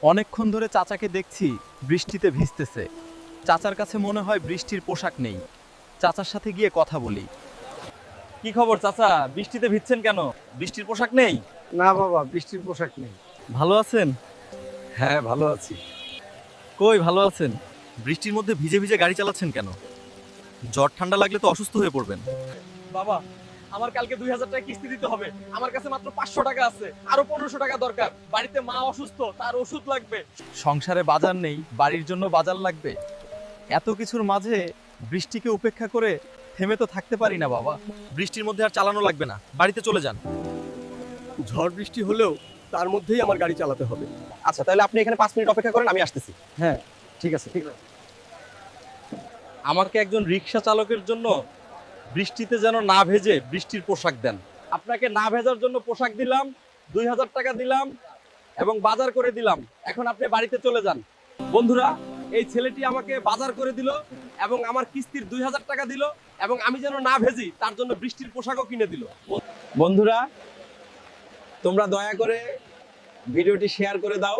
অনেকক্ষণ ধরে চাচাকে দেখছি বৃষ্টিতে ভিজতেছে। চাচার কাছে মনে হয় বৃষ্টির পোশাক নেই। চাচার সাথে গিয়ে কথা বলি। কি খবর চাচা, বৃষ্টিতে ভিজছেন কেন? বৃষ্টির পোশাক নেই? না বাবা, বৃষ্টির পোশাক নেই। ভালো আছেন? হ্যাঁ, ভালো আছি। কই ভালো আছেন? বৃষ্টির মধ্যে ভিজে ভিজে গাড়ি চালাচ্ছেন কেন? জ্বর ঠান্ডা লাগলে তো অসুস্থ হয়ে পড়বেন। বাবা, আমার কালকে 2000 টাকা কিস্তি দিতে হবে। আমার কাছে মাত্র 500 টাকা আছে, আরো 1500 টাকা দরকার। বাড়িতে মা অসুস্থ, তার ওষুধ লাগবে। সংসারে বাজার নেই, বাড়ির জন্য বাজার লাগবে। এত কিছুর মাঝে বৃষ্টিকে উপেক্ষা করে থেমে তো থাকতে পারি না বাবা। বৃষ্টির মধ্যে আর চালানো লাগবে না, বাড়িতে চলে যান। ঝড় বৃষ্টি হলেও তার মধ্যেই আমার গাড়ি চালাতে হবে। আচ্ছা, তাহলে আপনি এখানে 5 মিনিট অপেক্ষা করেন, আমি আসতেছি। হ্যাঁ, ঠিক আছে, ঠিক আছে। আমাকে একজন রিক্সা চালকের জন্য বৃষ্টিতে যেন না ভেজে বৃষ্টির পোশাক দেন। আপনাকে না ভেজার জন্য পোশাক দিলাম, 2000 টাকা দিলাম এবং বাজার করে দিলাম। এখন আপনি বাড়িতে চলে যান। বন্ধুরা, এই ছেলেটি আমাকে বাজার করে দিল এবং আমার কিস্তির 2000 টাকা দিল এবং আমি যেন না ভেজি তার জন্য বৃষ্টির পোশাকও কিনে দিল। বন্ধুরা, তোমরা দয়া করে ভিডিওটি শেয়ার করে দাও।